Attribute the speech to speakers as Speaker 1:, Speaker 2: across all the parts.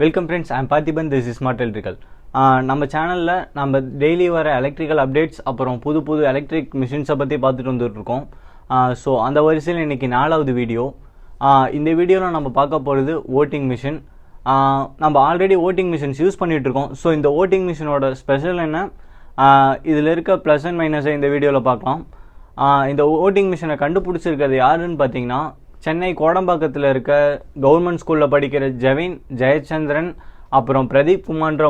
Speaker 1: Welcome friends, I'm Parthiban. This is smart electrical. நம்ம சேனலில் நம்ம டெய்லி வர எலக்ட்ரிக்கல் அப்டேட்ஸ் அப்புறம் புது எலக்ட்ரிக் மிஷின்ஸை பற்றி பார்த்துட்டு வந்துட்டுருக்கோம். ஸோ அந்த வரிசையில் இன்றைக்கி 4வது வீடியோ. இந்த வீடியோவில் நம்ம பார்க்க போகிறது ஓட்டிங் மிஷின். நம்ம ஆல்ரெடி ஓட்டிங் மிஷின்ஸ் யூஸ் பண்ணிகிட்ருக்கோம். ஸோ இந்த ஓட்டிங் மிஷினோட ஸ்பெஷல் என்ன, இதில் இருக்க ப்ளஸ் அண்ட் மைனஸை இந்த வீடியோவில் பார்க்கலாம். இந்த ஓட்டிங் மிஷினை கண்டுபிடிச்சிருக்கிறது யாருன்னு பார்த்தீங்கன்னா, சென்னை கோடம்பாக்கத்தில் இருக்க கவர்மெண்ட் ஸ்கூலில் படிக்கிற ஜெயச்சந்திரன் அப்புறம் பிரதீப் குமார்ன்ற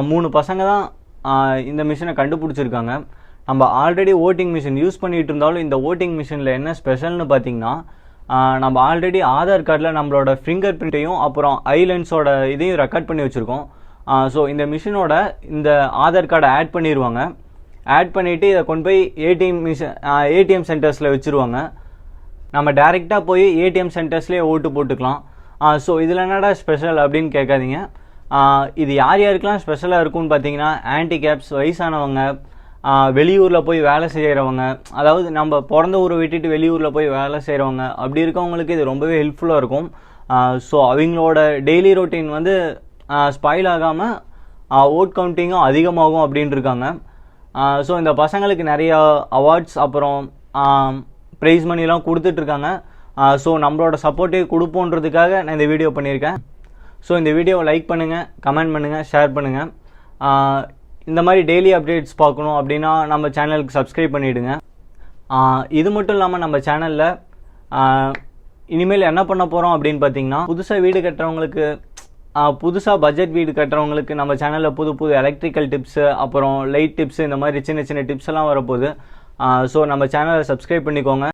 Speaker 1: 3 பசங்க தான் இந்த மிஷினை கண்டுபிடிச்சிருக்காங்க. நம்ம ஆல்ரெடி ஓட்டிங் மிஷின் யூஸ் பண்ணிகிட்டு இருந்தாலும் இந்த ஓட்டிங் மிஷினில் என்ன ஸ்பெஷல்னு பார்த்தீங்கன்னா, நம்ம ஆல்ரெடி ஆதார் கார்டில் நம்மளோட ஃபிங்கர் பிரிண்ட்டையும் அப்புறம் ஐலென்ஸோட இதையும் ரெக்கார்ட் பண்ணி வச்சுருக்கோம். ஸோ இந்த மிஷினோட இந்த ஆதார் கார்டை ஆட் பண்ணிடுவாங்க. ஆட் பண்ணிவிட்டு இதை கொண்டு போய் ஏடிஎம் சென்டர்ஸில் வச்சுருவாங்க. நம்ம டைரெக்டாக போய் ஏடிஎம் சென்டர்ஸ்லேயே ஓட்டு போட்டுக்கலாம். ஸோ இதில் என்னடா ஸ்பெஷல் அப்படின்னு கேட்காதீங்க. இது யார் யாருக்கெல்லாம் ஸ்பெஷலாக இருக்கும்னு பார்த்தீங்கன்னா, ஹேண்டிகேப்ஸ், வயசானவங்க, வெளியூரில் போய் வேலை செய்கிறவங்க, அதாவது நம்ம பிறந்த ஊரை விட்டுட்டு வெளியூரில் போய் வேலை செய்கிறவங்க, அப்படி இருக்கவங்களுக்கு இது ரொம்பவே ஹெல்ப்ஃபுல்லாக இருக்கும். ஸோ அவங்களோட டெய்லி ரொட்டீன் வந்து ஸ்பாயில் ஆகாமல் ஓட் கவுண்டிங்கும் அதிகமாகும் அப்படின்ட்டு இருக்காங்க. ஸோ இந்த பசங்களுக்கு நிறையா அவார்ட்ஸ் அப்புறம் ப்ரைஸ் மணிலாம் கொடுத்துட்ருக்காங்க. ஸோ நம்மளோட சப்போர்ட்டே கொடுப்போன்றதுக்காக நான் இந்த வீடியோ பண்ணியிருக்கேன். ஸோ இந்த வீடியோவை லைக் பண்ணுங்கள், கமெண்ட் பண்ணுங்கள், ஷேர் பண்ணுங்கள். இந்த மாதிரி டெய்லி அப்டேட்ஸ் பார்க்கணும் அப்படின்னா நம்ம சேனலுக்கு சப்ஸ்கிரைப் பண்ணிவிடுங்க. இது மட்டும் இல்லாமல் நம்ம சேனலில் இனிமேல் என்ன பண்ண போகிறோம் அப்படின்னு பார்த்தீங்கன்னா, புதுசாக வீடு கட்டுறவங்களுக்கு, புதுசாக பட்ஜெட் வீடு கட்டுறவங்களுக்கு நம்ம சேனலில் புது எலக்ட்ரிக்கல் டிப்ஸு அப்புறம் லைட் டிப்ஸு, இந்த மாதிரி சின்ன டிப்ஸ் எல்லாம் வரப்போகுது. ஸோ நம்ம சேனலை சப்ஸ்கிரைப் பண்ணிக்கோங்க.